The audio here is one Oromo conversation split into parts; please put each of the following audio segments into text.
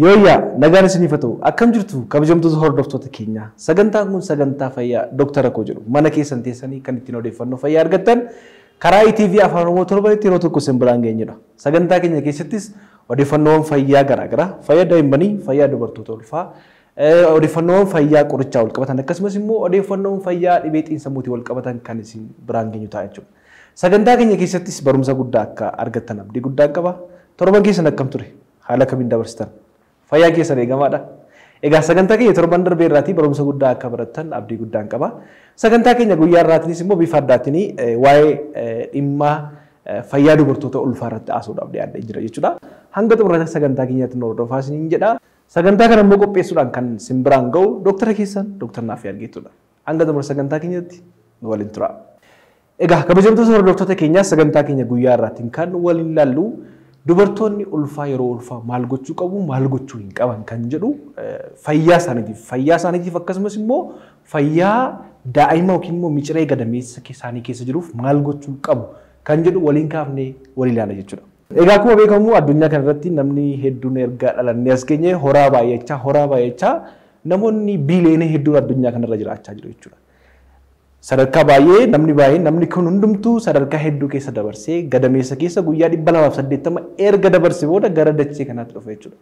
Yooyyaa nagaan isiniifatu akkam jirtu kabajamtoota hordoftoota keenya sagantaan kun sagantaa fayyaa Dr. Koo jedhu mana keessan teessanii kan ittiin odeeffannoo fayyaa argattan karaa ITV afaan Oromoo torbanitti yeroo tokko isin biraan geenyudha. Sagantaa keenya keessattis odeeffannoowwan fayyaa garaagaraa fayyaa daa'immanii fayyaa dubartoota ulfaa odeeffannoowwan fayyaa qorichaa wal qabatan akkasumas immoo odeeffannoowwan fayyaa dhibee xiinsammuutii wal qabatan kan isin biraan geenyu ta'a jechuudha. Sagantaa keenya keessattis barumsa guddaa akka argattan abdii guddaa qaba. Torban keessan akkam ture? Haala kamiin dabarsitan? Fayyaa keessan eegamaadha. Egaa sagantaa keenya torban darbee irraatii barumsa guddaa akka barattan abdii guddaan qaba. Sagantaa keenya guyyaa irraatiinis immoo bifa addaatiin waa'ee dhimma fayyaa dubartoota ulfaa irratti haasa'uudhaaf dhiyaatee jira jechuudha. Hanga xumurata sagantaa keenyaatti nu hordofaa isiniin jedha. Sagantaa kana immoo qopheessuudhaan kan isin biraan ga'u Dr. keessan Dr. Naafi Argeetudha. Hanga xumurata sagantaa keenyaatti nu waliin tura. Egaa kabajamtoota hordoftoota keenyaa sagantaa keenya guyyaa irraatiin kan waliin ilaallu dubartoonni ulfaa yeroo ulfaa maal gochuu qabu maal gochuu hin qaban kan jedhu fayyaa isaaniitiif akkasumas immoo fayyaa daa'ima yookiin immoo miciree gadameessa isaanii keessa jiruuf maal gochuu qabu kan jedhu waliin kaafnee walii ilaala jechuudha. Egaa akkuma beekamu addunyaa kanarratti namni hedduun erga dhalannee as geenye horaa baay'achaa namoonni biiliyoona hedduun addunyaa kanarra jiraachaa jiru jechuudha. Sadarkaa baay'ee namni kun hundumtuu sadarkaa hedduu keessa dabarsee gadameessa keessa guyyaa 280 erga dabarse booda gara dachee kanaatti dhufe jechuudha.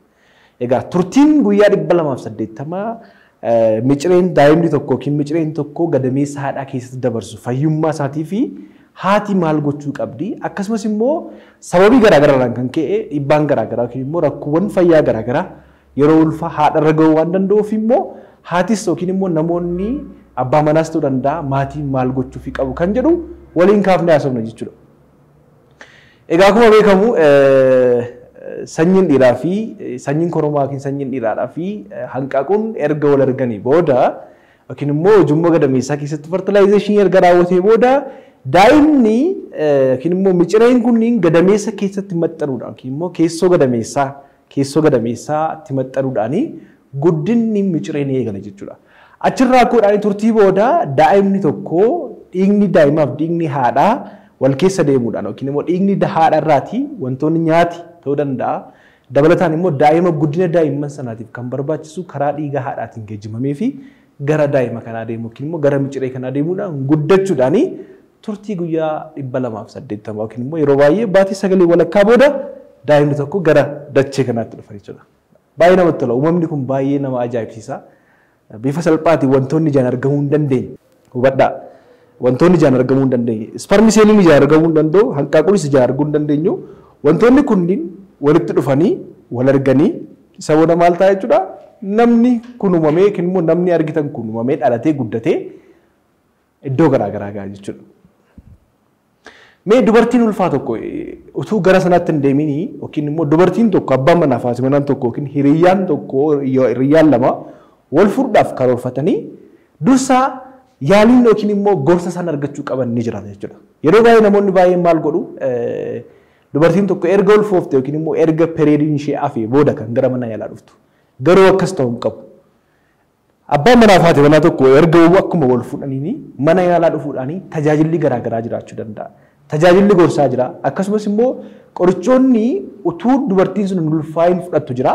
Egaa turtiin guyyaa 280 micireen daa'imni tokko yookiin micireen tokko gadameessa haadhaa keessatti dabarsu fayyummaa isaatii fi haati maal gochuu qabdi akkasumas immoo sababii garaagaraadhaan kan ka'e dhiibbaan garaagaraa yookiin immoo rakkoowwan fayyaa garaagaraa yeroo ulfaa haadharra ga'uu waan danda'uuf immoo haatis yookiin immoo namoonni abbaa manaas ta'uu danda'a maatiin maal gochuu qabu kan jedhu waliin kaafnee haasofna jechuudha. Egaa akkuma beekamu sanyiin dhiiraa fi sanyiin koromaa yookiin sanyiin dhiiraadhaa fi hanqaaquun erga wal arganii booda yookiin immoo ujummoo gadameessaa keessatti fertilaayizeeshinii erga raawwatee booda daa'imni yookiin immoo micireen kunniin gadameessa keessatti maxxanuudhaan yookiin immoo keessoo gadameessaatti maxxanuudhaan guddinni micireen eegala jechuudha. Achirraa akkuudhaan turtii booda daa'imni tokko dhiigni daa'imaaf dhiigni haadhaa wal keessa deemuudhaan yookiin immoo dhiigni haadha irraatii wantoonni nyaati ta'uu danda'a. Dabalataan immoo daa'ima guddina daa'imman sanaatiif kan barbaachisu karaa dhiiga haadhaatiin geejjibamee fi gara daa'ima kanaa deemu yookiin immoo gara miciree kanaa deemuudhaan guddachuudhaan turtii guyyaa 280 yookiin immoo yeroo baay'ee baatii 9 walakkaa booda daa'imni tokko gara dachee kanaatti dhufa jechuudha. Baay'ee namatti tola. Uumamni kun baay'ee nama ajaa'ibsiisa. Bifa salphaati wantoonni ijaan argamuu hin dandeenye hubadhaa wantoonni ijaan argamuu hin dandeenye isparmi seeliin ijaan argamuu hin danda'u hanqaaquunis ijaan arguu hin dandeenyu wantoonni kunniin walitti dhufanii wal arganii isa booda maal ta'a jechuudha namni kun uumamee yookiin immoo namni argitan kun uumamee dhalatee guddatee iddoo garaagaraa ga'a jechuudha. Mee dubartiin ulfaa tokko utuu gara sanaatti hin deeminii yookiin immoo dubartiin tokko abbaan manaa fi haati manaa tokko yookiin hiriyyaan lama wal fuudhaaf karoorfatanii dursa yaaliin yookiin immoo gorsa san argachuu qaban ni jiraata jechuudha. Yeroo baay'ee namoonni baay'een maal godhu dubartiin tokko erga ol foofte yookiin immoo erga pereediin ishee hafee booda kan gara mana yaalaa dhuftu. Garuu akkas ta'uu hin qabu. Abbaan manaa fi haati manaa tokko erga akkuma wal fuudhanii mana yaalaa dhufuudhaan tajaajilli garaagaraa jiraachuu danda'a. Tajaajilli gorsaa jira. Akkasumas immoo qorichoonni utuu dubartiin sun ulfaayin fudhattu jira.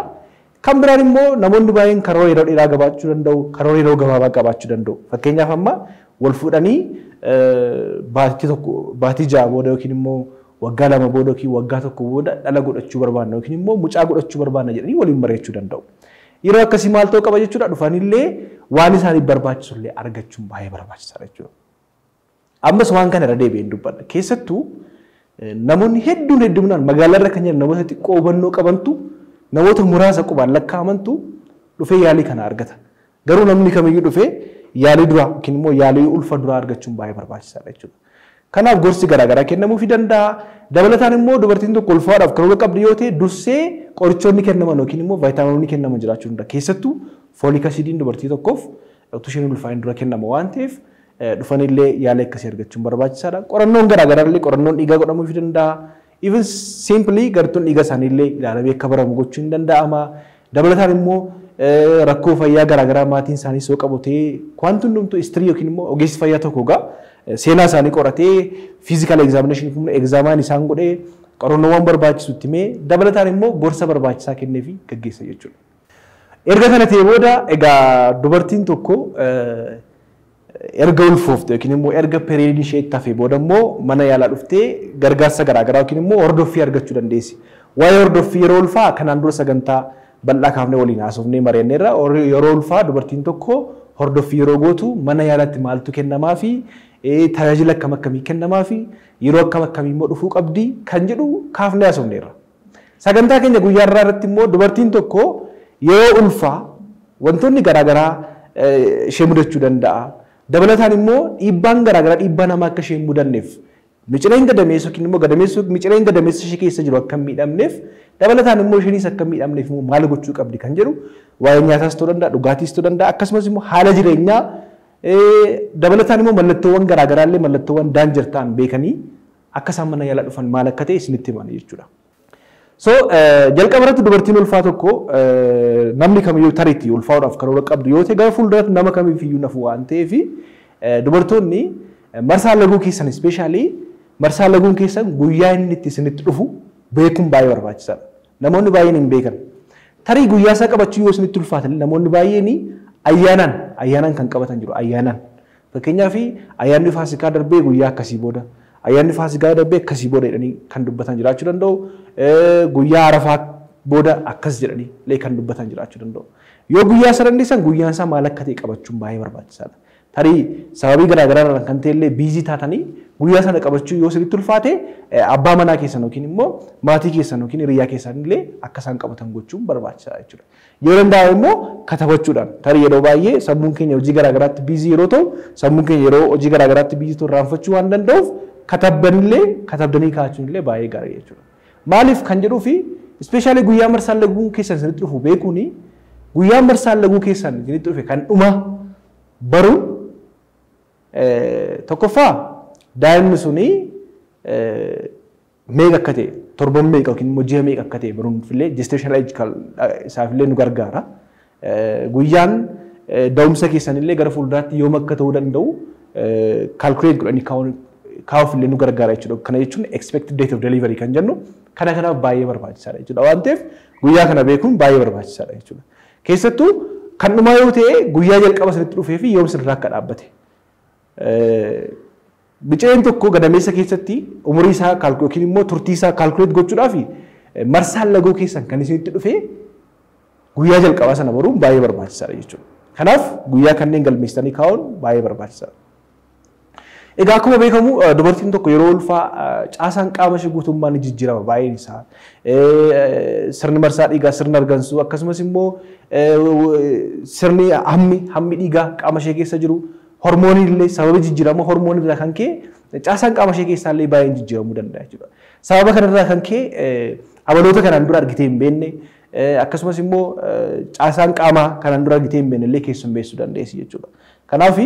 Kan biraan immoo namoonni baay'een karoora yeroo dheeraa qabaachuu danda'u, karoora yeroo gabaabaa qabaachuu danda'u. Fakkeenyaaf amma wal fuudhanii baatii 6 booda yookiin immoo waggaa 2 booda yookiin waggaa 1 booda dhala godhachuu barbaanna yookiin immoo mucaa godhachuu barbaanna jedhanii waliin mari'achuu danda'u. Yeroo akkasii maal ta'uu qaba jechuudha dhufanillee waan isaaniif barbaachisu illee argachuun baay'ee barbaachisaadha jechuudha. Ammas waan kana irra deebi'een dubbadha. Keessattuu namoonni hedduminaan magaalarra kan jiran namoota xiqqoo hubannoo qabantu namoota muraasa qubaan lakkaa'amantu dhufee yaalii kana argata. Garuu namni kamiyyuu dhufee yaalii duraa yookiin immoo yaalii ulfa duraa argachuun baay'ee barbaachisaadha jechuudha. Kanaaf gorsi garaagaraa kennamuufii danda'a. Dabalataan immoo dubartiin tokko ulfaadhaaf karoora qabdi yoo ta'e dursee qorichoonni kennaman yookiin immoo vaayitaaminoonni kennaman jiraachuu danda'a. Keessattuu fooliik asiidiin dubartii tokkoof utuu isheen ulfaayin dura kennama waan ta'eef dhufanillee yaalii akkasii argachuun barbaachisaadha. Qorannoon garaagaraa illee qorannoon dhiigaa godhamuufii danda'a. Even simply gartuun dhiiga isaaniillee ilaalamee akka baramu gochuun ni danda'ama. Dabalataan immoo rakkoo fayyaa garaagaraa maatiin isaanii soo qabatee wanti hundumtuu istirii yookiin immoo ogeessi fayyaa tokko seenaa isaanii qoratee fiizikaal egzaaminashinii egzaamaan isaan godhee qorannoowwan barbaachisu itti himee dabalataan immoo gorsa barbaachisaa kenneefii gaggeessa jechuudha. Erga kana ta'ee booda egaa dubartiin tokko erga ulfoofte yookiin immoo erga periyoodii ishee tafee booda immoo mana yaalaa dhuftee gargaarsa garaagaraa yookiin immoo hordoffii argachuu dandeessi. Waa'ee hordoffii yeroo ulfaa kanaan dura sagantaa bal'aa kaafnee waliin haasofnee mari'anneerra. Yeroo ulfaa dubartiin tokko hordoffii yeroo gootu mana yaalaatti maaltu kennamaa fi tajaajila akkam akkamii kennamaa fi yeroo akkam akkamii immoo dhufuu qabdi kan jedhu kaafnee haasofneerra. Sagantaa keenya guyyaa irratti immoo dubartiin tokko yeroo ulfaa wantoonni garaagaraa ishee mudachuu danda'a. Dabalataan immoo dhiibbaan garaagaraa dhiibbaa namaa akka ishee hin mudanneef micireen gadameessa yookiin immoo micireen gadameessa ishee keessa jiru akka hin miidhamneef dabalataan immoo isheenis akka hin miidhamneef immoo maal gochuu qabdi kan jedhu waa'ee nyaataas ta'uu danda'a dhugaatiis ta'uu danda'a akkasumas immoo haala jireenyaa dabalataan immoo mallattoowwan garaagaraa illee mallattoowwan daanjar ta'an beekanii akka isaan mana yaalaa dhufan maal akka ta'e isinitti himan jechuudha. So jalqaba irratti dubartiin ulfaa tokko namni kamiyyuu tariitti ulfaa'uudhaaf karoora qabdu yoo ta'e gara fuulduraatti nama kamiifiyyuu nafu waan ta'eef dubartoonni marsaa laguu keessan ispeeshaalii marsaa laguun keessan guyyaa inni itti isinitti dhufu beekuun baay'ee barbaachisaadha. Namoonni baay'een hin beekan. Tarii guyyaa isaa qabachuu yoo isinitti ulfaatan namoonni baay'een ayyaanaan kan qabatan jiru ayyaanaan. Fakkeenyaaf ayyaanni Faasikaa darbee guyyaa akkasii booda ayyaanni Faasikaa darbee akkasii booda jedhanii kan dubbatan jiraachuu danda'u. Guyyaa Arafaa booda akkas jedhanii illee kan dubbatan jiraachuu danda'u. Yoo guyyaa sadandeessan guyyaan isaa maal akka ta'e qabachuun baay'ee barbaachisaadha. Tarii sababii garaagaraa kan ta'e illee biizii taatanii guyyaa sana qabachuu yoo isinitti ulfaate abbaa manaa keessan yookiin immoo maatii keessan yookiin hiriyaa keessan illee akka isaan qabatan gochuun barbaachisaadha jechuudha. Yoo danda'ame immoo katabachuudhaan tarii yeroo baay'ee sammuun keenya hojii garaagaraatti biizii yeroo ta'u sammuun keenya yeroo hojii garaagaraatti biizii ta'u irraanfachuu waan danda'uuf katabdanii kaa'achuun illee baay'ee gaarii jechuudha. Maaliif kan jedhuu fi ispeeshaalii guyyaa marsaan laguu keessan isinitti dhufu beekuuni guyyaa marsaan laguu keessan isinitti dhufe kan dhuma baruun tokkoffaa daa'imni suni meeqa akka ta'e torban meeqa yookiin immoo ji'a meeqa akka ta'e baruun illee gestational age isaaf illee nu gargaara. Guyyaan da'umsa keessan illee gara fuulduraatti yoom akka ta'uu danda'u calculate godhanii kaa'uuf illee nu gargaara jechuudha. Kana jechuun expected date of delivery kan jennu kanaaf baay'ee barbaachisaadha jechuudha. Waan ta'eef guyyaa kana beekuun baay'ee barbaachisaadha jechuudha. Keessattuu kan dhumaa yoo ta'e guyyaa jalqaba isinitti dhufee fi yoom isinirraa akka dhaabbate. Micireen tokko gadameessa keessatti umurii isaa yookiin immoo turtii isaa kaalkuleet gochuudhaaf marsaan laguu keessan kan isinitti dhufee guyyaa jalqabaa sana baruun baay'ee barbaachisaadha jechuudha. Kanaaf guyyaa kanneen galmeessanii kaa'uun baay'ee barbaachisaadha. Egaa akkuma beekamu dubartiin tokko yeroo ulfaa caasaan qaama ishee guutummaan ni jijjiirama baay'een isaa. Sirni marsaa dhiigaa sirni argansuu akkasumas immoo sirni hammi dhiigaa qaama ishee keessa jiru hormoonii illee sababa jijjiirama hormoonii irraa kan ka'e caasaan qaama ishee keessaa illee baay'een jijjiiramuu danda'a jechuudha. Sababa kanarraa kan ka'e amaloota kanaan dura argitee hin beekne akkasumas immoo caasaan qaamaa kanaan dura argitee hin beekne illee keessummeessuu dandeessi jechuudha. Kanaaf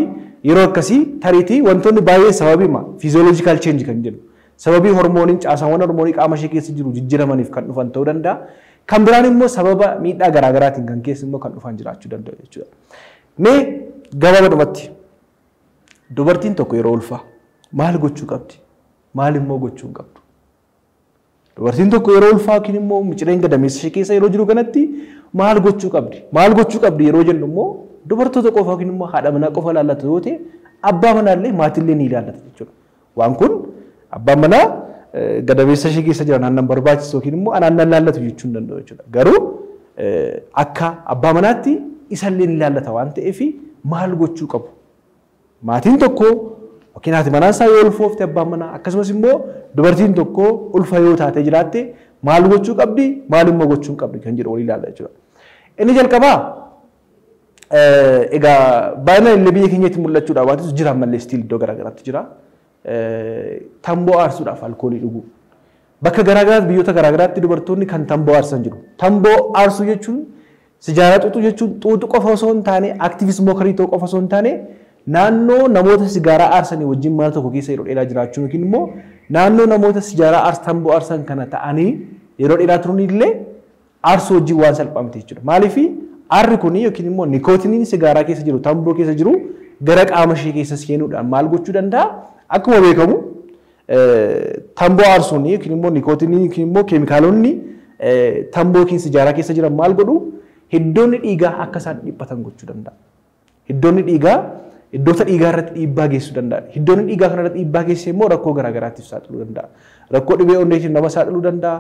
yeroo akkasii tariitii wantoonni baay'ee sababii physiological change kan jedhu sababii hormooniin caasaawwan hormoonii qaama ishee keessa jiru jijjiiramaniif kan dhufan ta'uu danda'a. Kan biraan immoo sababa miidhaa garaagaraatiin kan keessa immoo kan dhufan jiraachuu danda'u jechuudha. Mee gabaabadhumatti dubartiin tokko yeroo ulfaa maal gochuu qabdi? Maal immoo gochuu hin qabdu? Dubartiin tokko yeroo ulfaa yookiin immoo micireen gadameessa ishee keessa yeroo jiru kanatti maal gochuu qabdi? Maal gochuu qabdi yeroo jennu immoo dubartoota qofa yookiin immoo haadha manaa qofa ilaallatu yoo ta'e abbaa manaa illee maatii illee ni ilaallata jechuudha. Waan kun abbaan manaa gadameessa ishee keessa jiran aannan barbaachisu yookiin immoo aannan ilaallatu jechuu hin danda'u jechuudha. Garuu akka abbaa manaatti isa illee ni ilaallata waan ta'eef maal gochuu qabu? Maatiin tokko yookiin haati manaa isaa yoo ulfoofte abbaan manaa akkasumas immoo dubartiin tokko ulfa yoo taate jiraatte maal gochuu qabdi? Maal immoo gochuu hin qabdi kan jedhu walii ilaalla jechuudha. Inni jalqabaa egaa baay'inaan illee biyya keenyatti mul'achuudhaaf waanti jira ammallee stiil iddoo garaagaraatti jira. Tamboo aarsuudhaaf alkoolii dhuguu. Bakka garaagaraatti biyyoota garaagaraatti dubartoonni kan tamboo aarsan jiru. Tamboo aarsuu jechuun sijaaraa xuuxuu jechuun xuuxuu qofa osoo hin taane aktiivist mookarii ta'uu qofa osoo hin taane naannoo namoota sigaaraa aarsanii wajjin mana tokko keessa yeroo dheeraa jiraachuun yookiin immoo naannoo namoota sigaaraa tamboo aarsan kana ta'anii yeroo dheeraa turuun illee aarsuu wajjin waan salphamte jechuudha. Maaliif aarri kun yookiin immoo nikootiniin sigaaraa keessa jiru tamboo keessa jiru gara qaama ishee keessa seenuudhaan maal gochuu danda'a? Akkuma beekamu tamboo aarsuun yookiin immoo nikootinii yookiin immoo keemikaalonni tamboo yookiin sigaaraa keessa jiran maal godhu? hiddoonni dhiigaa akka isaan dhiphatan gochuu danda'a. Hiddoonni dhiigaa iddoota dhiigaa irratti dhiibbaa geessuu danda'a. Hiddoonni dhiigaa kana irratti dhiibbaa geessee immoo rakkoo garaagaraatiif saaxiluu danda'a. Rakkoo dhibee onneetiif nama saaxiluu danda'a.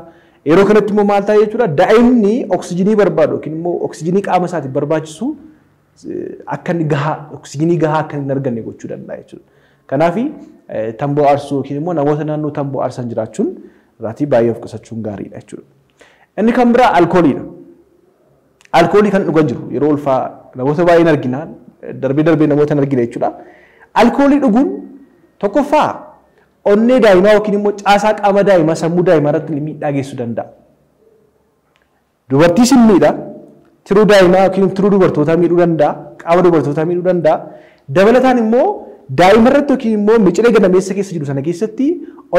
Yeroo kanatti immoo maal ta'a jechuudha daa'imni oksijiinii barbaadu yookiin immoo oksijiinii qaama isaatiif barbaachisu akka inni gahaa oksijiinii gahaa akka hin arganne gochuu danda'a jechuudha. Kanaaf tamboo aarsuu yookiin immoo namoota naannoo tamboo aarsan jiraachuun irraatii baay'ee of qusachuun gaariidha jechuudha. Inni kan biraa alkooliidha. Alkoolii kan dhugan jiru yeroo ulfaa namoota baay'een argina darbee namoota argina jechuudha. Alkoolii dhuguun tokkoffaa onnee daa'imaa yookiin immoo caasaa qaama daa'imaa sammuu daa'imaa irratti miidhaa geessuu danda'a. Dubartii simmiidha. Tiruu daa'imaa yookiin tiruu dubartootaa miidhuu danda'a. Qaama dubartootaa miidhuu danda'a. Dabalataan immoo daa'ima irratti yookiin immoo miciree gadameessa keessa jiru sana keessatti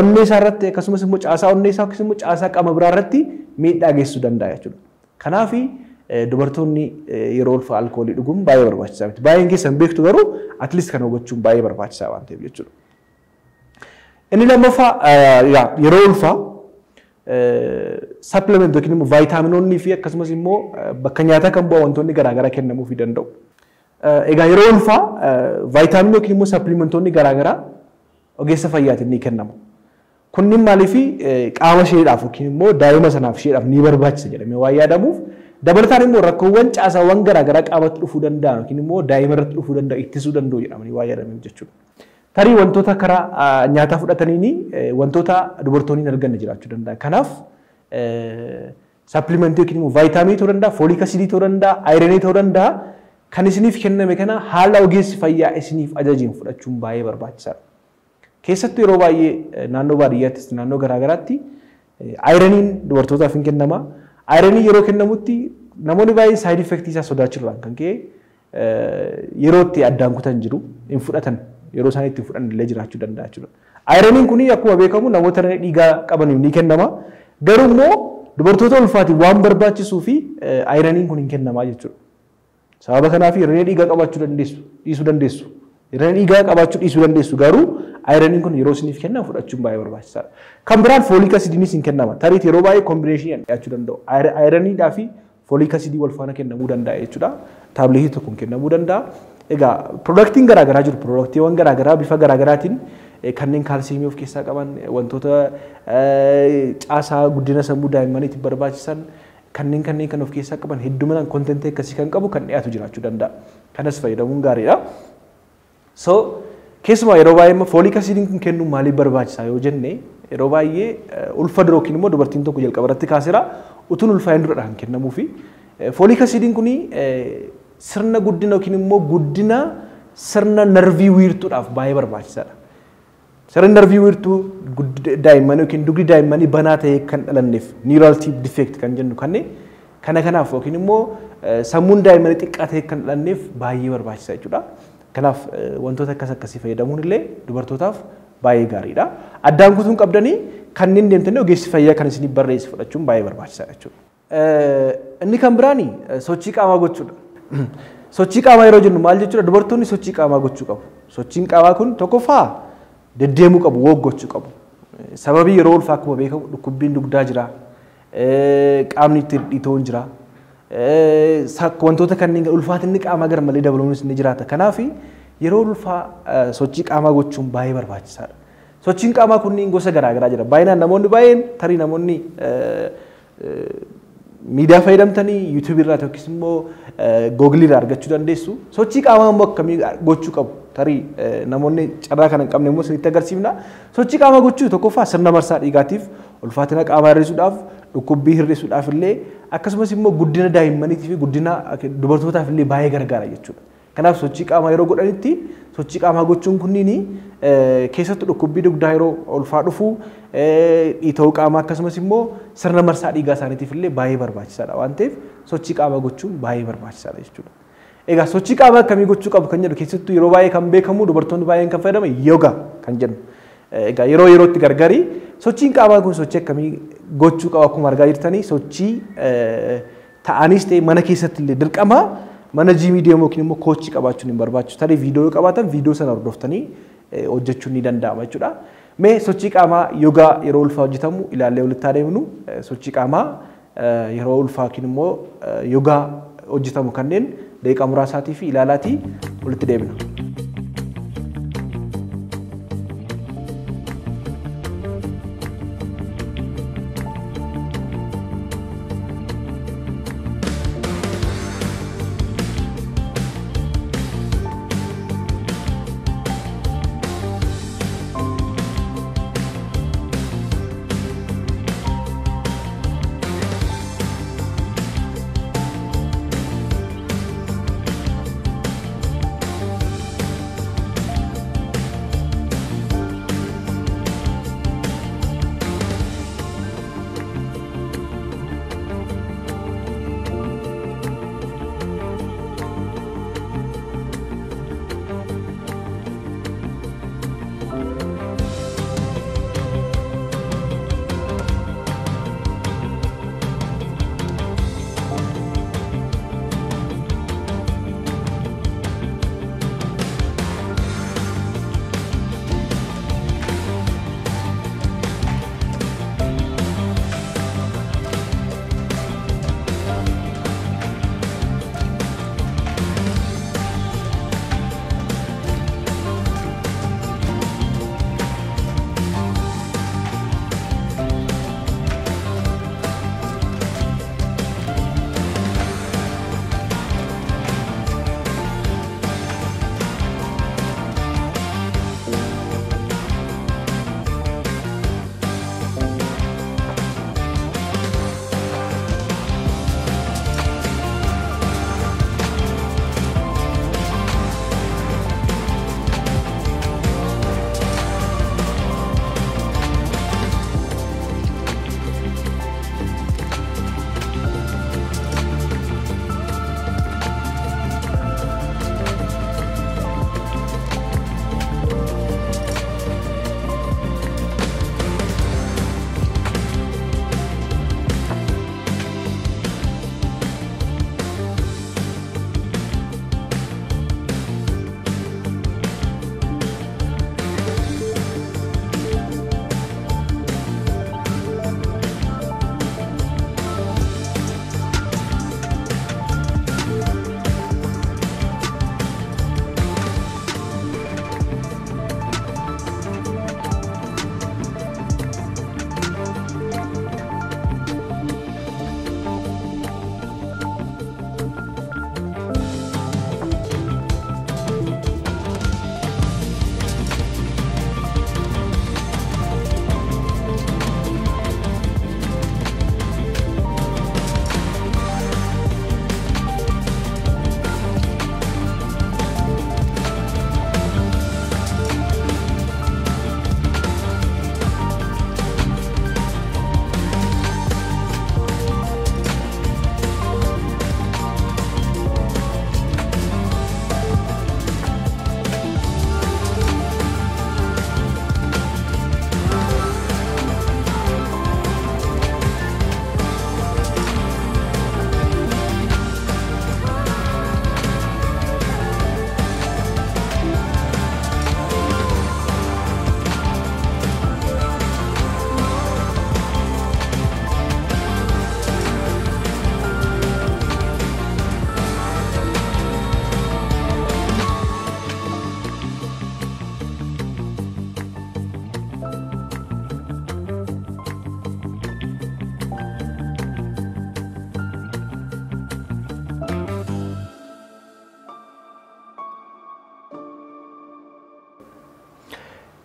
onnee isaa irratti akkasumas immoo caasaa onnee isaa akkasumas immoo caasaa qaama biraa irratti miidhaa geessuu danda'a jechuudha. Kanaaf dubartoonni yeroo ulfaa alkoolii dhuguun baay'ee barbaachisaa miti. Baay'een keessan beektu garuu at least kana gochuun baay'ee barbaachisaa waan ta'eef jechuudha. Inni lammaffaa yeroo ulfaa supplement yookiin immoo vaayitaaminoonnii fi akkasumas immoo bakka nyaataa kan bu'aa wantoonni garaagaraa kennamuufii danda'u. Egaa yeroo ulfaa vaayitaaminii yookiin immoo sapplimentoonni garaagaraa ogeessa fayyaatiin ni kennamu. Kunniin maaliif qaama isheedhaaf yookiin immoo daa'ima sanaaf isheedhaaf ni barbaachisa jedhamee waan yaadamuuf dabalataan immoo rakkoowwan caasaawwan garaagaraa qaamatti dhufuu danda'an yookiin immoo daa'ima irratti dhufuu danda'u ittisuu danda'u jedhamanii waan yaadameef jechuudha. Tarii wantoota karaa nyaataa fudhataniini wantoota dubartoonni hin arganne jiraachuu danda'a. Kanaaf sapplimentii yookiin immoo vaayitaaminii ta'uu danda'a, fooliik asiidii ta'uu danda'a, aayiranii ta'uu danda'a. Kan isiniif kenname kana haala ogeessi fayyaa isiniif ajajiin fudhachuun baay'ee barbaachisaadha. Keessattuu yeroo baay'ee naannoo baadiyyaattis naannoo garaagaraatti aayiraniin dubartootaaf hin kennama. Aayiranii yeroo kennamutti namoonni baay'een saayid effektii isaa sodaachuudhaan kan ka'e yeroo itti addaan kutan jiru hin fudhatan yeroo isaan itti fudhan illee jiraachuu danda'a jechuudha. Aayiraniin kun akkuma beekamu namoota dhiigaa qabaniif ni kennama. Garuu immoo dubartoota ulfaatiif waan barbaachisuu fi aayiraniin kun hin kennamaa jechuudha. Sababa kanaaf hirree dhiigaa qabaachuu dhiisuu dandeessu. Hirree dhiigaa qabaachuu dhiisuu dandeessu garuu aayiraniin kun yeroo isiniif kennan fudhachuun baay'ee barbaachisaadha. Kan biraan fooliik asiidiinis hin kennama. Tariitii yeroo baay'ee koombineeshinii dhiyaachuu danda'u. Aayiraniidhaa fi fooliik asiidii wal faana kennamuu danda'a jechuudha. Taabileetii tokkoon kennamuu danda'a. Egaa piroodaktiin garaagaraa jiru. Piroodaktiiwwan garaagaraa bifa garaagaraatiin kanneen kaalsiimii of keessaa qaban wantoota caasaa guddina sammuu daa'immaniitiif barbaachisan kanneen kan of keessaa qaban hedduminaan kontentii akkasii kan qabu kan dhiyaatu jiraachuu danda'a. Kanas fayyadamuun gaariidha. So keessumaa yeroo baay'ee fooliik asiidiin kun kennuun maaliif barbaachisaa yoo jenne yeroo baay'ee ulfa dura yookiin immoo dubartiin tokko jalqaba irratti kaaseera utuun ulfaa'in duradha kan kennamuufi fooliik asiidiin kun sirna guddina yookiin immoo guddina sirna narvii wiirtuudhaaf baay'ee barbaachisaadha. Sirni narvii wiirtuu daa'immanii yookiin dugdi daa'immanii banaa ta'ee kan dhalanneef neural tube defect kan jennu kanaaf yookiin immoo sammuun daa'immanii xiqqaa ta'ee kan dhalanneef baay'ee barbaachisaa jechuudha. Kanaaf wantoota akkasii fayyadamuun illee dubartootaaf baay'ee gaariidha. Addaan kutuun qabdanii kanneen deemtanii ogeessi fayyaa kan isinii barreesse fudhachuun baay'ee barbaachisaadha jechuudha. Inni kan biraani sochii qaamaa gochuudha. Sochii qaamaa yeroo jennu maal jechuudha? Dubartoonni sochii qaamaa gochuu qabu. Sochiin qaamaa kun tokkoffaa deddeemuu qabu, woog gochuu qabu. Sababii yeroo ulfaa akkuma beekamu dhukkubbiin dugdaa jira. Qaamni itti dhiitoon jira. Wantoota kanneen ulfaatinni qaamaa gar malee dabaluunis ni jiraata. Kanaaf yeroo ulfaa sochii qaamaa gochuun baay'ee barbaachisaadha. Sochiin qaamaa kunniin gosa garaagaraa jira. Baay'inaan namoonni baay'een tarii namoonni miidiyaa fayyadamtanii yuutuubii irraa yookiis immoo googilii irraa argachuu dandeessu. Sochii qaamaa immoo akkamii gochuu qabu? Tarii namoonni carraa kana hin qabne immoo isinitti agarsiifna. Sochii qaamaa gochuu tokkoffaa sirna marsaa dhiigaatiif ulfaatina qaamaa hir'isuudhaaf dhukkubbii hir'isuudhaaf illee akkasumas immoo guddina daa'immaniitii fi guddina dubartootaaf illee baay'ee gargaara jechuudha. Kanaaf sochii qaamaa yeroo godhanitti sochii qaamaa gochuun kunniin keessattuu dhukkubbii dugdaa yeroo ulfaa dhufu dhiitoo qaamaa akkasumas immoo sirna marsaa dhiigaa isaaniitiif illee baay'ee barbaachisaadha waan ta'eef sochii qaamaa gochuun baay'ee barbaachisaadha jechuudha. Egaa sochii qaamaa akkamii gochuu qabu kan jedhu keessattuu yeroo baay'ee kan beekamu dubartoonni baay'een kan fayyadaman yoogaa kan jedhu. Egaa yeroo yerootti gargari sochiin qaamaa kun sochii akkamii gochuu qabu akkuma argaa jirtanii sochii ta'anis ta'e mana keessatti illee dirqama mana jiimii deemuu yookiin immoo koochii qabaachuun hin barbaachisu. Tarii viidiyoo yoo qabaatan viidiyoo sana hordoftanii hojjechuun ni danda'ama jechuudha. Mee sochii qaamaa yoogaa yeroo ulfaa hojjetamu ilaallee walitti adeemnu sochii qaamaa yeroo ulfaa yookiin immoo yoogaa hojjetamu kanneen daqiiqaa muraasaatii fi ilaalaatii walitti deebina.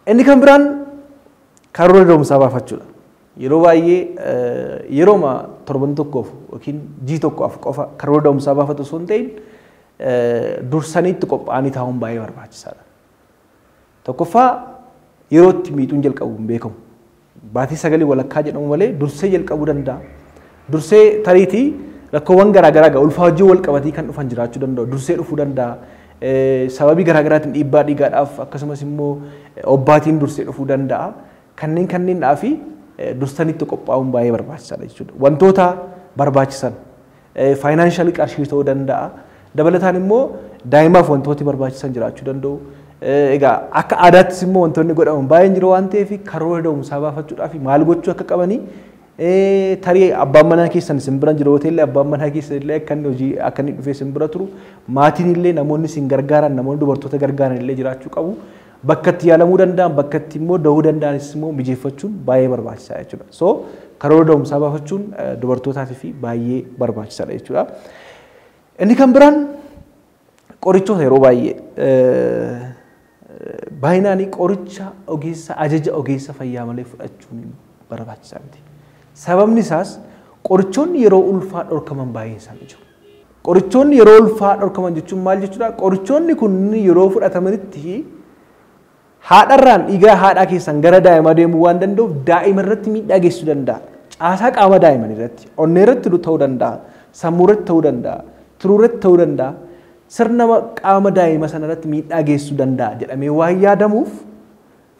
Inni kan biraan karoora da'umsaa baafachuudha. Yeroo baay'ee yerooma torban tokkoof yookiin ji'a tokkoof qofa karoora da'umsaa baafatu osoo hin ta'in dursaniitti qophaa'anii taa'uun baay'ee barbaachisaadha. Tokkoffaa yerootti miixuun jalqabu hin beekamu. Baatii 9 walakkaa jedhamu malee dursee jalqabuu danda'a. Dursee tariitii rakkoowwan garaagaraa ulfaa hojii wal qabatii kan dhufan jiraachuu danda'u. Dursee dhufuu danda'a. Sababii garaagaraatiin dhiibbaa dhiigaadhaaf akkasumas immoo obbaatiin dursee dhufuu danda'a. Kanneen dhaafi dursanitti qophaa'uun baay'ee barbaachisaadha jechuudha. Wantoota barbaachisan faayinaanshalii qarshii ta'uu danda'a. Dabalataan immoo daa'imaaf wantooti barbaachisan jiraachuu danda'u. Egaa akka aadaattis immoo wantoonni godhaman baay'een jiru waan ta'eef karoora da'umsaa baafachuudhaaf maal gochuu akka qabanii tarii abbaan manaa keessan simbira jiru hoteelli abbaan manaa keessan illee akkanni hojii akkanni dhufee simbira turu maatiin illee namoonni sin gargaaran namoonni dubartoota gargaaran illee jiraachuu qabu bakka itti yaalamuu danda'an bakka itti immoo dahuu danda'anis immoo mijeeffachuun baay'ee barbaachisaa jechuudha. So karoora da'umsaa baafachuun dubartootaatiif baay'ee barbaachisaadha jechuudha. Inni kan biraan qorichoota yeroo baay'inaan qoricha ogeessa ajaja ogeessa fayyaa malee fudhachuun barbaachisaa miti. Sababni isaas qorichoonni yeroo ulfaa dhorkaman baay'een isaanii jiru. Qorichoonni yeroo ulfaa dhorkaman jechuun maal jechuudha? Qorichoonni kun yeroo fudhatamanitti haadharraan dhiigaa haadhaa keessan gara daa'imaa deemuu waan danda'uuf daa'ima irratti miidhaa geessisuu danda'a. Caasaa qaama daa'imanii irratti, onnee irratti ta'uu danda'a, sammuu irratti ta'uu danda'a, tiruu irratti ta'uu danda'a, sirna qaama daa'ima sana irratti miidhaa geessisuu danda'a jedhamee waan yaadamuuf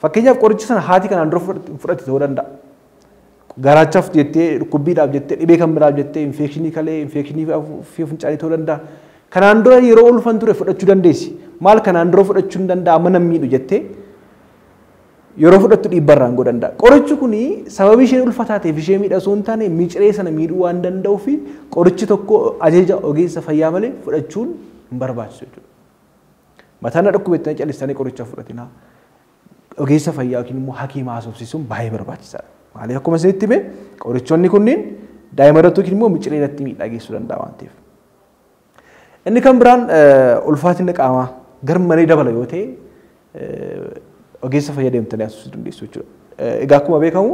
fakkeenyaaf qoricha sana haati kanaan dura fudhatte ta'uu danda'a. Garaachaaf jettee dhukkubbiidhaaf jettee dhibee kan biraaf jettee infekshinii kalee infekshinii fi fincaanii ta'uu danda'a. Kanaan dura yeroo ulfan ture fudhachuu dandeessi. Maal kanaan dura fudhachuu hin danda'a amma nam miidhu jettee yeroo fudhattu dhiibbarraan godhuu danda'a. Qorichi kun sababii isheen ulfataa ta'eef ishee miidhasuu hin taane miciree sana miidhuu waan danda'uuf qorichi tokko ajaja ogeessa fayyaa malee fudhachuun hin barbaachisu jechuudha. Mataan dhukkubettanii callisanii qoricha fudhatinaa ogeessa fayyaa yookiin immoo hakiima haasofsiisuun baay'ee barbaachisaadha. Maaliif akkuma isinitti hime qorichoonni kunniin daa'ima irratti yookiin immoo miciree irratti miidhaa geessisuu danda'a waan ta'eef. Inni kan biraan ulfaatina qaamaa garmalee dabala yoo ta'e ogeessa fayyaa deemtanii haasofsiisuu dandeessu jechuudha. Egaa akkuma beekamu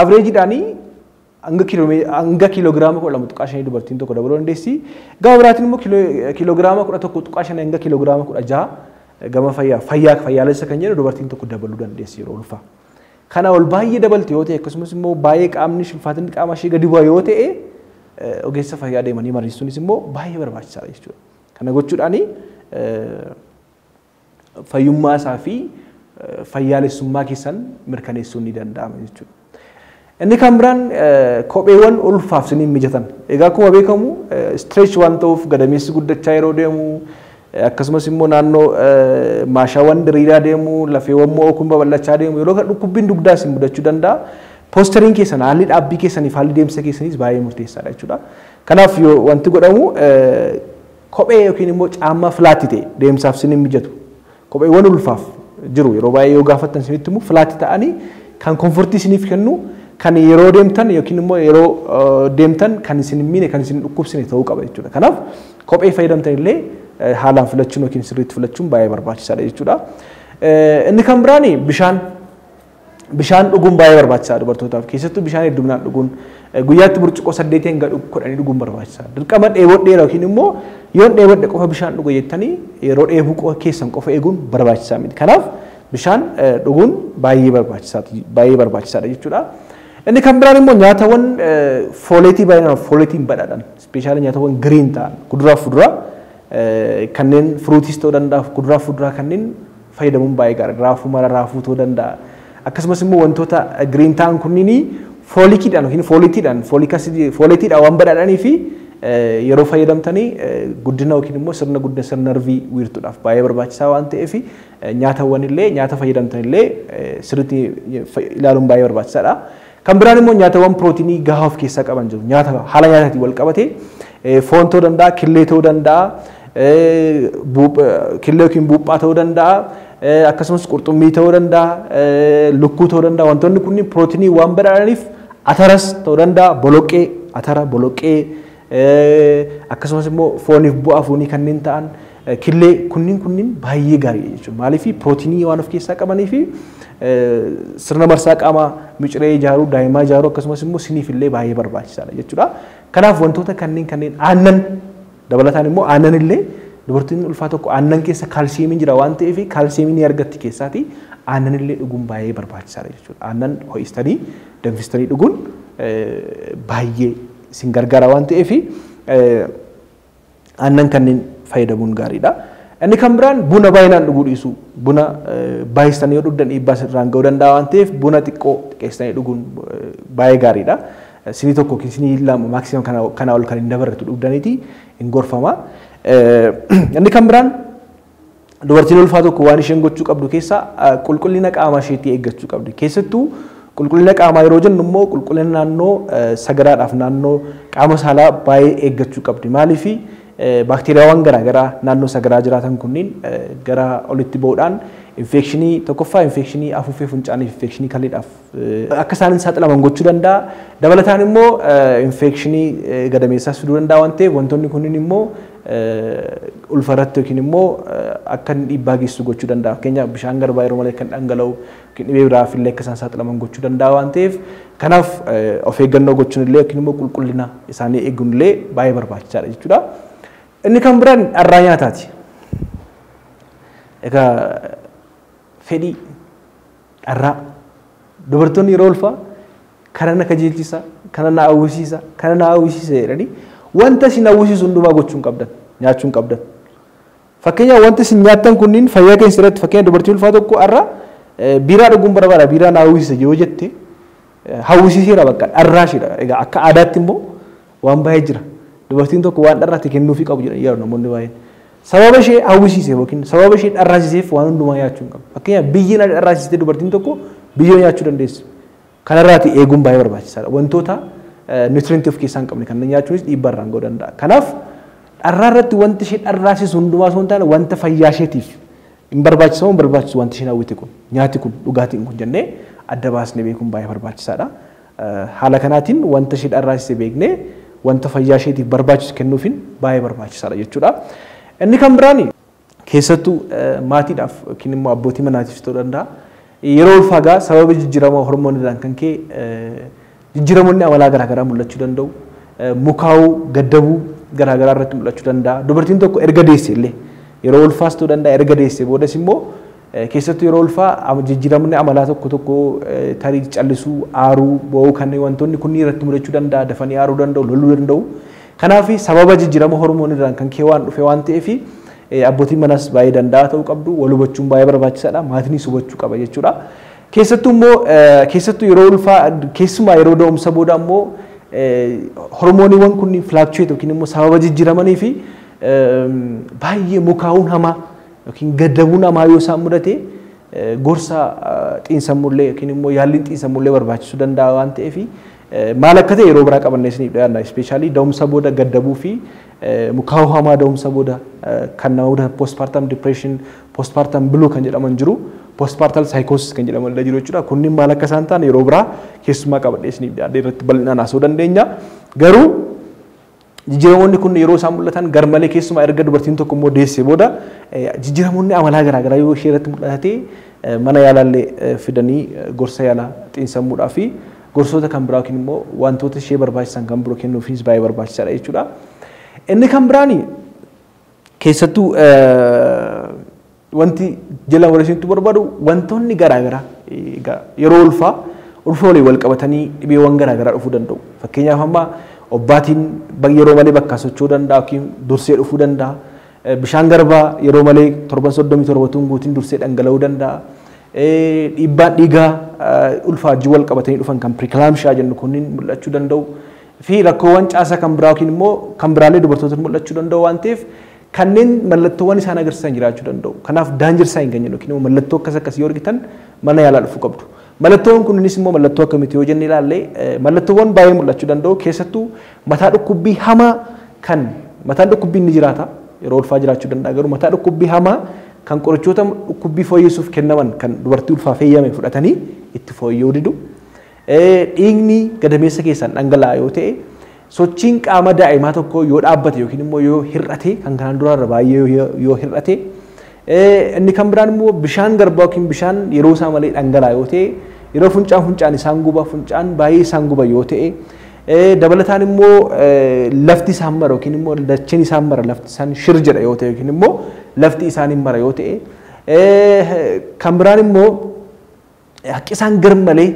avreejiidhaanii hanga kiiloogiraama 12.5 dubartiin tokko dabaluu dandeessi. Gama biraatiin immoo kiiloogiraama 11.5 hanga kiiloogiraama 16 gama fayyaalessa kan jedhu dubartiin tokko dabaluu dandeessi yeroo ulfaa. Kana ol baay'ee dabalte yoo ta'e akkasumas immoo baay'ee qaamni ulfaatinni qaama ishee gadi bu'aa yoo ta'e ogeessa fayyaa deemanii mariisuunis immoo baay'ee barbaachisaadha jechuudha. Kana gochuudhaani fayyummaa isaa fi fayyaalessummaa keessan mirkaneessuun ni danda'ama jechuudha. Inni kan biraan kopheewwan ulfaaf isiniif mijatan. Egaa akkuma beekamu stretch waan ta'uuf gadameessi guddachaa yeroo deemu akkasumas immoo naannoo maashaawwan diriiraa deemu lafeewwan immoo kun babal'achaa deemu yeroo dhukkubbiin dugdaa isin mudachuu danda'a. Poostariin keessan haalli dhaabbii keessaniif haalli deemsa keessaniis baay'ee murteessaadha jechuudha. Kanaaf yoo wanti godhamu kophee yookiin immoo caammaa filaatti ta'e deemsaaf isiniif mijatu. Kopheewwan ulfaaf jiru yeroo baay'ee yoo gaafattan isinitti immoo filaatti ta'anii kan komfortii isiniif kennu kan yeroo deemtan yookiin immoo yeroo deemtan kan isin miine kan isin dhukkubsine ta'uu qaba jechuudha. Kanaaf kophee fayyadamtan illee haalaan filachuun yookiin sirriitti filachuun baay'ee barbaachisaadha jechuudha. Inni kan biraani bishaan dhuguun baay'ee barbaachisaadha dubartootaaf. Keessattuu bishaan hedduminaan dhuguun guyyaatti burcuqqoo 8 hanga 10 dhuguun barbaachisaadha. Dirqama dheebodheera yookiin immoo yoo dheebodhe qofa bishaan dhugu jettanii yeroo dheebuu keessan qofa eeguun barbaachisaa miti. Kanaaf bishaan dhuguun baay'ee barbaachisaadha jechuudha. Inni kan biraan immoo nyaatawwan fooleetii baay'inaan fooleetiin badhaadhan. Ispeeshaalii nyaatawwan giriin ta'an kuduraaf fuduraa kanneen firuutis ta'uu danda'a kuduraaf fuduraa kanneen fayyadamuun baay'ee gaariidha. Raafuu mara raafuu ta'uu danda'a. Akkasumas immoo wantoota giriin ta'an kunniin foolikiidhaan yookiin fooleetiidhaan waan badhaadhanii fi yeroo fayyadamtanii guddina yookiin immoo sirna narvii wiirtuudhaaf baay'ee barbaachisaa waan ta'eef nyaatawwan illee nyaata fayyadamtan illee sirriitti ilaaluun baay'ee barbaachisaadha. Kan biraan immoo nyaatawwan pirootinii gahaa of keessaa qaban jiru. Nyaata haala nyaataatiin wal qabatee foon ta'uu danda'a, killee ta'uu danda'a, killee yookiin buuphaa ta'uu danda'a, akkasumas qurxummii ta'uu danda'a, lukkuu ta'uu danda'a. Wantoonni kunniin pirootinii waan badhaadhaniif ataras ta'uu danda'a, boloqqee, akkasumas immoo fooniif bu'aa foonii kanneen ta'an killee kunniin baay'ee gaarii jechuudha. Maaliif pirootinii waan of keessaa qabanii fi sirna marsaa qaamaa miciree ijaaruu daa'imaa ijaaruu akkasumas immoo siniif illee baay'ee barbaachisaadha jechuudha. Kanaaf wantoota kanneen aannan dabalataan immoo aannan illee dubartiin ulfaa tokko aannan keessa kaalsiyeemiin jira waan ta'eef kaalsiyeemii ni argatti keessaati aannan illee dhuguun baay'ee barbaachisaadha jechuudha. Aannan ho'istanii danfistanii dhuguun baay'ee isin gargaara waan ta'eef aannan kanneen fayyadamuun gaariidha. Inni kan biraan buna baay'inaan dhuguu dhiisuu. Buna baay'istanii yoo dhugdan dhiibbaa sirraan ga'uu danda'a waan ta'eef buna xiqqoo xiqqeessanii dhuguun baay'ee gaariidha. Sinii tokko yookiin sinii lama maaksimam kana ol kan hin dabarretu dhugdaniiti hin gorfama. Inni kan biraan dubartiin ulfaa tokko waan isheen gochuu qabdu keessaa qulqullina qaama isheetii eeggachuu qabdi. Keessattuu Qulqullina qaamaa yeroo jennu immoo qulqullina naannoo sagaraadhaaf naannoo qaama saalaa baay'ee eeggachuu qabdi. Maaliif baakteeriyaawwan garaagaraa naannoo sagaraa jiraatan kunniin gara olitti ba'uudhaan infekshinii tokkoffaa infekshinii afuuffee funcaanii infekshinii kalleedhaaf akka isaan hin saaxilaman gochuu danda'a. Dabalataan immoo infekshinii gadameessaas fiduu danda'a waan ta'eef wantoonni kunniin immoo ulfarratti yookiin immoo akka dhiibbaa geessu gochuu danda'a. Fakkeenyaaf bishaan garbaa yeroo malee kan dhangala'u dhibee biraaf illee akka isaan saaxilaman gochuu danda'a waan ta'eef kanaaf of eeggannoo gochuun illee yookiin immoo qulqullina isaanii eeguun illee baay'ee barbaachisaadha jechuudha. Inni kan biraan dharraa nyaataati. Egaa fedhii dharraa dubartoonni yeroo ulfaa kana na kajeelchisa, kana na hawwisiisa, kana na hawwisiisa jedhanii wanta isin hawwisiisu hundumaa gochuun qabdan, nyaachuun qabdan. Fakkeenyaaf wanti isin nyaattan kunniin fayyaa keessa irratti fakkeenya dubartii ulfaa tokko har'a biiraa dhuguun barbaada, biiraa na hawwisiisa yoo jette hawwisiiseera bakka dharraa isheedha. Egaa akka aadaatti immoo waan baay'ee jira. Dubartiin tokko waan dharraatti kennuufii qabu jedhan yeroo namoonni baay'een. Sababa ishee hawwisiise yookiin sababa ishee dharraasiseef waan hundumaa nyaachuun qabu. Fakkeenyaaf biyyi dharraasiste dubartiin tokko biyyoo nyaachuu dandeessu. Kanarraati eeguun baay'ee barbaachisaadha. Wantoota nutrientii of keessaa hin qabne kan nyaachuunis dhiibbaa irraan ga'uu danda'a. Kanaaf dharraa irratti wanti ishee dharraasisu hundumaa osoo hin taane wanta fayyaa isheetiif hin barbaachisamu hin barbaachisu wanti isheen hawwite kun nyaati kun dhugaatiin kun jennee adda baasnee beekuun baay'ee barbaachisaadha. Haala kanaatiin wanta ishee dharraasise beeknee wanta fayyaa isheetiif barbaachisu kennuufiin baay'ee barbaachisaadha jechuudha. Inni kan biraan keessattuu maatiidhaaf yookiin immoo abbootii manaatiif ta'uu danda'a. Yeroo ulfaagaa sababa jijjiirama hormooniidhaan kan ka'e jijjiiramoonni amalaa garaagaraa mul'achuu danda'u. Mukaa'uu, gaddabuu garaagaraa irratti mul'achuu danda'a. Dubartiin tokko erga deesse illee yeroo ulfaas ta'uu danda'a erga deesse boodas immoo keessattuu yeroo ulfaa jijjiiramni amalaa tokko tokko tarii callisuu, aaruu, boo'uu kanneen wantoonni kunniin irratti mul'achuu danda'a, dafanii aaruu danda'u, loluu danda'u. Kanaaf sababa jijjiirama hormooniidhaan kan ka'e waan dhufe waan ta'eef abbootiin manaas baay'ee danda'a ta'uu qabdu, wal hubachuun baay'ee barbaachisaadha, maatiinis hubachuu qaba jechuudha. Keessattuu immoo keessattuu yeroo ulfaa keessumaa yeroo da'umsa booda immoo hormooniiwwan kunniin flaakchuweet yookiin immoo sababa jijjiiramanii fi baay'ee mukaa'uun hamaa yookiin gaddabuun hamaa yoo isaan mudate gorsa xiinsammullee yookiin immoo yaalliin xiinsammullee barbaachisuu danda'a waan ta'eef maal akka ta'e yeroo biraa qabannee isiniif dhiyaanna. Ispeeshaalii da'umsa booda gaddabuu fi mukaa'uu hamaa da'umsa booda kan nama mudatan postpartum depression, postpartum blue kan jedhaman jiru, postpartum psychosis kan jedhaman illee jiru jechuudha. Kunniin maal akka isaan ta'an yeroo biraa keessumaa qabannee isiniif dhiyaannee irratti bal'inaan haasa'uu dandeenya. Garuu jijjiiramoonni kun yeroo isaan mul'atan garmalee keessumaa erga dubartiin tokko immoo deessee booda jijjiiramoonni amalaa garaagaraa yoo ishee irratti mul'ate mana yaalaallee fidanii gorsa yaalaa xiinsammuudhaa fi gorsoota kan biraa yookiin immoo wantoota ishee barbaachisan kan biroo kennuufiis baay'ee barbaachisaadha jechuudha. Inni kan biraan keessattuu wanti jala warreentu barbaadu wantoonni garaagaraa yeroo ulfaa waliin wal qabatanii dhibeewwan garaagaraa dhufuu danda'u. Fakkeenyaaf amma obbaatiin yeroo malee bakka socho'uu danda'a yookiin dursee dhufuu danda'a. Bishaan garbaa yeroo malee 37 guutiin dursee dhangala'uu danda'a. Dhiibbaan dhiigaa ulfaa wajjin wal qabatanii dhufan kan pirikilaamshaa jennu kunniin mul'achuu danda'u. Fi rakkoowwan caasaa kan biraa yookiin immoo kan biraallee dubartoota mul'achuu danda'u waan ta'eef kanneen mallattoowwan isaan agarsiisan jiraachuu danda'u. Kanaaf daanjirsaa hin geenye yookiin immoo mallattoo akkasii yoo argitan mana yaalaa dhufuu qabdu. Mallattoowwan kunniinis immoo mallattoo akkamitti yoo jenne ilaalle mallattoowwan baay'ee mul'achuu danda'u. Keessattuu mataa dhukkubbii hamaa kan mataan dhukkubbii ni jiraata yeroo ulfaa jiraachuu danda'a. Garuu mataa dhukkubbii hamaa kan qorichoota dhukkubbii fooyyessuuf kennaman kan dubartii ulfaa fayyame fudhatanii itti fooyya'uu didu. Dhiigni gadameessa keessaan dhangala'aa yoo ta'e sochiin qaama daa'imaa tokko yoo dhaabbate yookiin immoo yoo hir'ate kan kanaan dura irra baay'ee yoo hir'ate inni kan biraan immoo bishaan garbaa yookiin bishaan yeroo isaa malee dhangala'aa yoo ta'e yeroo funcaan isaan guba funcaan baay'ee isaan guba yoo ta'e dabalataan immoo lafti isaan mara yookiin immoo dacheen isaan mara lafti isaan shir jedha yoo ta'e yookiin immoo lafti isaan hin mara yoo ta'e kan biraan immoo haqqi isaan garmalee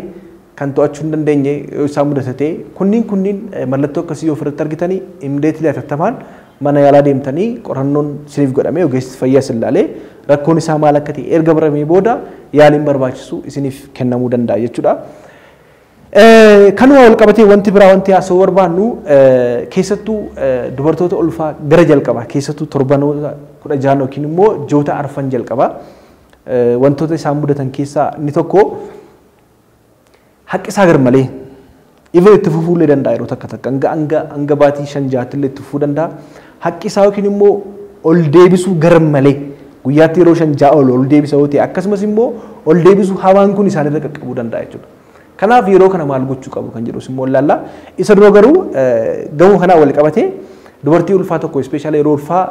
kan to'achuu hin dandeenye yoo isaan mudate kunniin mallattoo akkasii yoo ofirratti argitanii imdeetii atattamaan mana yaalaa deemtanii qorannoon isiniif godhamee ogeessi fayyaa isin ilaalee rakkoon isaa maal akka ta'e erga baramee booda yaaliin barbaachisu isiniif kennamuu danda'a jechuudha. Kanuma wal qabatee wanti biraa wanti haasa'uu barbaannu keessattuu dubartoota ulfaa gara jalqabaa keessattuu torbanoota 16 yookiin immoo ji'oota arfan jalqabaa wantoota isaan mudatan keessaa inni tokko haqqisaa garmalee even itti fufuullee danda'a yeroo takka takka hanga baatii 5-6 illee itti fufuu danda'a. Haqqisaa yookiin immoo ol deebisuu garmalee guyyaatti yeroo 5-6 ol deebisa yoo ta'e akkasumas immoo ol deebisuu hawaan kun isaanirra qaqqabuu danda'a jechuudha. Kanaaf yeroo kana maal gochuu qabu kan jedhus immoo ilaalla. Isa dura garuu gamoo kanaa wal qabatee dubartii ulfaa tokko ispeeshaali yeroo ulfaa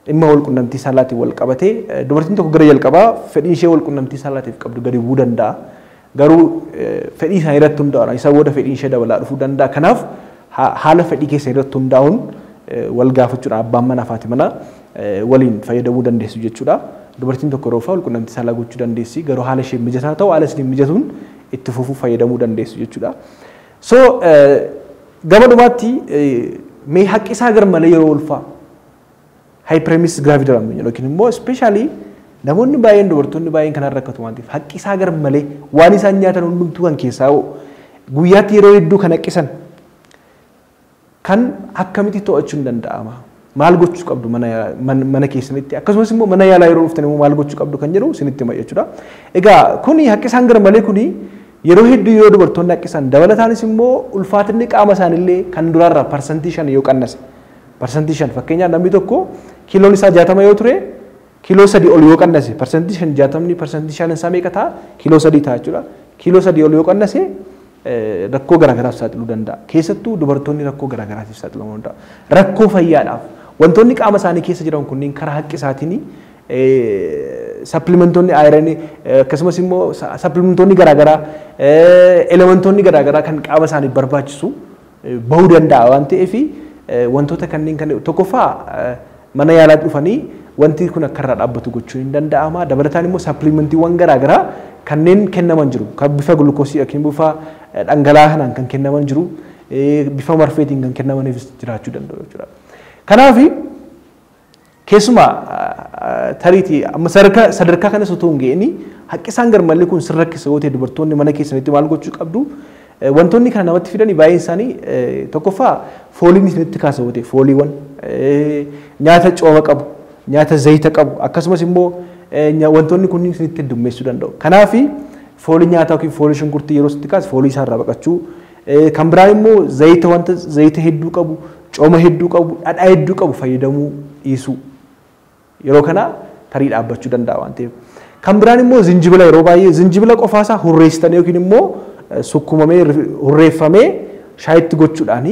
dhimma wal qunnamtii saalaatiin wal qabatee dubartiin tokko gara jalqabaa fedhii ishee wal qunnamtii saalaatiif qabdu gadi bu'uu danda'a. Garuu fedhii isaa irratti hundaa'uun isa booda fedhii ishee dabalaa dhufuu danda'a. Kanaaf haala fedhii keessa irratti hundaa'uun wal gaafachuudhaan abbaan manaa fi haati manaa waliin fayyadamuu dandeessu jechuudha. Dubartiin tokko yeroo ulfaa wal qunnamtii saalaa gochuu dandeessi. Garuu haala ishee mijataa ta'u haala ishee mijatuun itti fufuu fayyadamuu dandeessu jechuudha. So gama dhumaatti mee haqqisaa garmalee yeroo ulfaa hyperemesis gravidarum yookiin immoo ispeeshaalii namoonni baay'een dubartoonni baay'een kanaan rakkatu waan ta'eef haqqisaa garmalee waan isaan nyaatan hundumtuu kan keessaa guyyaatti yeroo hedduu kan haqqisan kan akkamitti to'achuun danda'ama? Maal gochuu qabdu mana keessanitti akkasumas immoo mana yaalaa yeroo dhuftan immoo maal gochuu qabdu kan jedhu isinitti hima jechuudha. Egaa kuni haqqisaan garmalee kuni yeroo hedduu yoo dubartoonni haqqisan dabalataanis immoo ulfaatinni qaama isaaniillee kan duraarraa parsantii 5 yoo qannase parsantii 5 fakkeenyaaf namni tokko kiiloon isaa 60 yoo ture kiiloo 3 ol yoo qannase parsantii 5 60 parsantii 5 isaa meeqa ta'a kiiloo 3 ta'a jechuudha. Kiiloo 3 ol yoo qannase rakkoo garaagaraaf saaxiluu danda'a. Keessattuu dubartoonni rakkoo garaagaraatiif saaxilamuu danda'a. Rakkoo fayyaadhaaf wantoonni qaama isaanii keessa jiran kunniin karaa haqqisaatiin supplementoonni ironii akkasumas immoo supplementoonni garaagaraa elementoonni garaagaraa kan qaama isaaniif barbaachisu bahuu danda'a waan ta'eef wantoota kanneen kan tokkoffaa mana yaalaa dhufanii wanti kun akka irraa dhaabbatu gochuun hin danda'ama. Dabalataan immoo supplementiiwwan garaagaraa kanneen kennaman jiru kan bifa gulukoosii yookiin bifa dhangala'aa kanaan kan kennaman jiru bifa marfeetiin kan kennamaniif jiraachuu danda'u jechuudha. Kanaaf keessumaa tariitii amma sadarkaa kanas otoo hin geenye haqqisaan garmalee kun sirra rakkisa yoo ta'e dubartoonni mana keessanitti maal gochuu qabdu? Wantoonni kana namatti fidanii baay'een isaanii tokkoffaa fooliin isinitti kaasa yoo ta'e fooliiwwan nyaata cooma qabu nyaata zayita qabu akkasumas immoo wantoonni kunniin isinitti heddummeessuu danda'u. Kanaaf foolii nyaataa yookiin foolii shunkurtii yeroo sitti kaasa foolii isaarraa baqachuu kan biraan immoo zayita hedduu qabu cooma hedduu qabu dhadhaa hedduu qabu fayyadamuu dhiisuu yeroo kana tarii dhaabbachuu danda'a waan ta'eef. Kan biraan immoo zinjibila yeroo baay'ee zinjibila qofaasaa hurreessitanii yookiin immoo sukkumamee hurreeffamee shaayitti gochuudhaan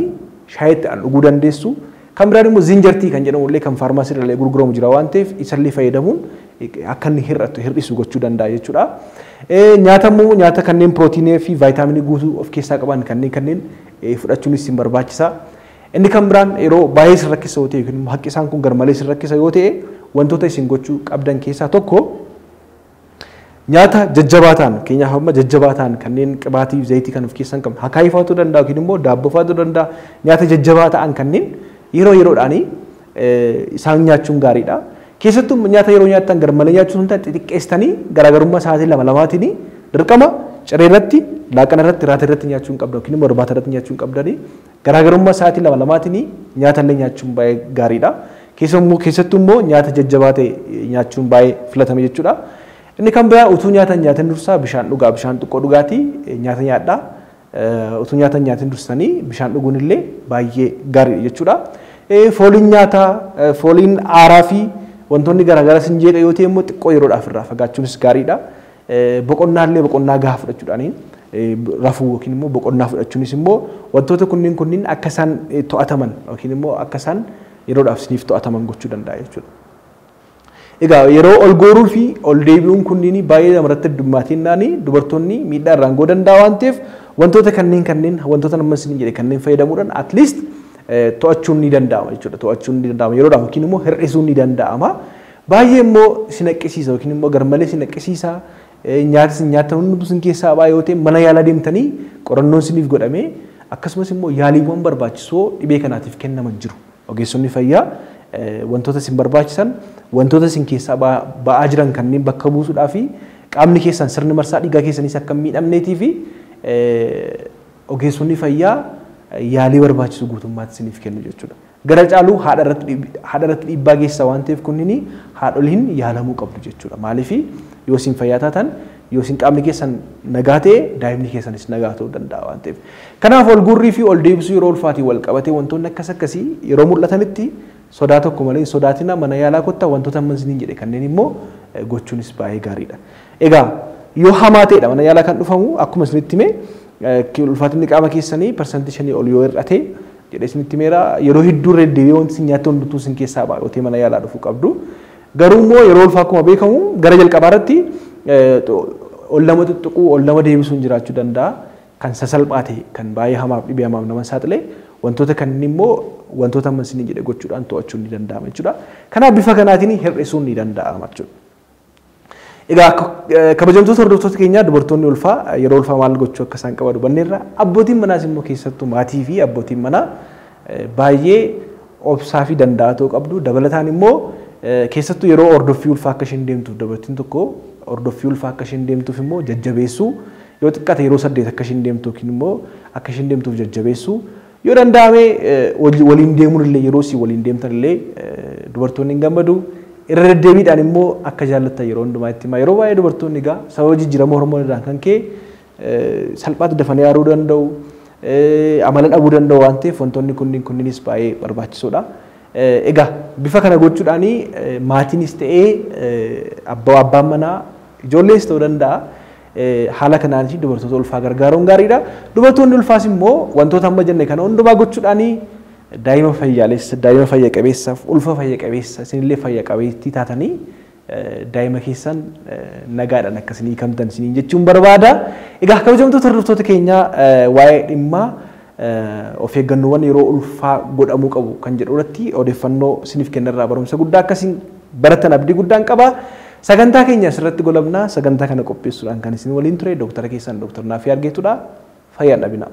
shaayitti dhuguu dandeessu. Kan biraan immoo zinjartii kan jedhamu illee kan faarmaasii irraa gurguramu jira waan ta'eef isallee fayyadamuun akka inni hir'isu gochuu danda'a jechuudha. Nyaata immoo nyaata kanneen pirootiinii fi vaayitaaminii guutuu of keessaa qaban kanneen fudhachuunis isin barbaachisa. Inni kan biraan yeroo baay'ee isin rakkisa yoo ta'e yookiin haqqisaan kun garmalee isin rakkisa yoo ta'e wantoota isin gochuu qabdan keessaa tokko nyaata jajjabaa ta'an keenyaaf amma jajjabaa ta'an kanneen qibaatii zayitii kan of keessaa hin qabne hakaayii fa'aatu danda'a yookiin immoo daabboo fa'aatu danda'a nyaata jajjabaa ta'an kanneen yeroo yeroodhaan isaan nyaachuun gaariidha. Keessattuu nyaata yeroo nyaattan garmalee nyaachuun hundaa xixiqqeessitanii garaagarummaa sa'aatii lama dirqama ciree irratti laaqana irratti raata irratti nyaachuun qabdu yookiin immoo irbaata irratti nyaachuun qabdanii garaagarummaa sa'aatii lama nyaata illee nyaachuun baay'ee gaariidha. Keessattuu immoo nyaata jajjabaa ta'e nyaachuun baay'ee filatame jechuudha. Inni kan biraa utuu nyaataan dursaa bishaan dhugaa bishaan xiqqoo dhugaatii nyaata nyaadhaa. Utuu nyaataan dursanii bishaan dhuguun illee baay'ee gaariidha jechuudha. Fooliin nyaataa fooliin aaraa fi wantoonni garaagaraa sin jeeqa yoo ta'e immoo xiqqoo yeroodhaaf irraa fagaachuunis gaariidha. Boqonnaa illee boqonnaa gahaa fudhachuudhaan rafuu yookiin immoo boqonnaa fudhachuunis immoo wantoota kunniin akka isaan to'ataman yookiin immoo akka isaan yeroodhaaf isiniif to'ataman gochuu danda'a jechuudha. Egaa yeroo ol guuruu fi ol deebi'uun kunniin baay'ee namarratti heddummaatinaan dubartoonni miidhaa irraan ga'uu danda'a waan ta'eef wantoota kanneen wantoota nama isin jedhe kanneen fayyadamuudhaan at least to'achuun ni danda'ama jechuudha. To'achuun ni danda'ama yeroodhaaf yookiin immoo hir'isuun ni danda'ama. Baay'ee immoo si naqqisiisa yookiin immoo garmalee si naqqisiisa nyaata hundumtuu sin keessaa baay'ee yoo ta'e mana yaalaa deemtanii qorannoon isiniif godhamee akkasumas immoo yaaliiwwan barbaachisoo dhibee kanaatiif kennaman jiru. Ogeessonni fayyaa wantoota isin barbaachisan wantoota isin keessaa ba'aa jiran kanneen bakka buusuudhaa fi qaamni keessan sirni marsaa dhiigaa keessanis akka hin miidhamneetii fi ogeessonni fayyaa yaalii barbaachisu guutummaatti isiniif kennu jechuudha. Gara caaluu haadha irratti dhiibbaa geessa waan ta'eef kunniin haadholiin yaalamuu qabdu jechuudha. Maaliif yoo isin fayyaa taatan yoo isin qaamni keessan nagaa ta'e daa'imni keessanis nagaa ta'uu danda'a waan ta'eef. Kanaaf ol gurrii fi ol deebisuu yeroo ulfaatii wal qabatee wantoonni akkasii yeroo mul'atanitti sodaa tokko malee sodaatina mana yaalaa kottaa wantoota amma isiniin jedhe kanneen immoo gochuunis baay'ee gaariidha. Egaa yoo hamaa ta'edha mana yaalaa kan dhufamu akkuma isinitti hime ulfaatinni qaama keessanii parsantii 5 ol yoo hir'ate jedhee isinitti himeera yeroo hedduu irra deebi'ee wanti isin nyaattu hundumtuu isin keessaa baay'atee mana yaalaa dhufuu qabdu. Garuu immoo yeroo ulfaa akkuma beekamu gara jalqabaa irratti ol lama tuttuquu ol lama deebisuun jiraachuu danda'a. Kan sasalphaa ta'e kan baay'ee hamaaf dhibee hamaaf nama saaxile wantoota kanneen immoo wantoota amma isin jedhe gochuudhaan to'achuun ni danda'ama jechuudha. Kanaaf bifa kanaatiin hir'isuun ni danda'ama jechuudha. Egaa kabajamtoota hordoftoota keenyaa dubartoonni ulfaa yeroo ulfaa maal gochuu akka isaan qaban hubanneerra abbootiin manaas immoo keessattuu maatii fi abbootiin manaa baay'ee obsaa fi danda'aa ta'uu qabdu. Dabalataan immoo keessattuu yeroo ordoffii ulfaa akka isheen deemtuuf dubartiin tokko ordoffii ulfaa akka isheen deemtuuf immoo jajjabeessuu yoo xiqqaate yeroo 8 akka isheen deemtu yookiin immoo akka isheen deemtuuf jajjabeessuu yoo danda'ame waliin deemuun illee yeroo si waliin deemtan illee dubartoonni hin gammadu. Irra deddeebiidhaan immoo akka jaallattan yeroo hundumaa itti himaa yeroo baay'ee dubartoonni egaa sababa jijjiirama hormoonidhaan kan ka'e salphaatti dafanii aaruu danda'u amala dhabuu danda'u waan ta'eef wantoonni kunniinis baay'ee barbaachisoodha. Egaa bifa kana gochuudhaan maatiinis ta'ee abbaan manaa ijoollees ta'uu danda'a. Haala kanaan dubartoota ulfaa gargaaruun gaariidha. Dubartoonni ulfaas immoo wantoota amma jenne kana hundumaa gochuudhaan daa'ima fayyaalessa daa'ima fayya qabeessaaf ulfa fayya qabeessa isinillee fayya qabeettii taatanii daa'ima keessan nagaadhaan akkasii kamtan isiniin jechuun barbaada. Egaa kabajamtoota hordoftoota keenyaa waa'ee dhimma of eeggannoowwan yeroo ulfaa godhamuu qabu kan jedhu irratti odeeffannoo isiniif kennarraa barumsa guddaa akkasiin baratan abdii guddaan qaba. Sagantaa keenya asirratti golabnaa sagantaa kana qopheessuudhaan kan isin waliin ture dooktara keessan dooktar Naafii Argeetudha. Fayyaan dhabinaa.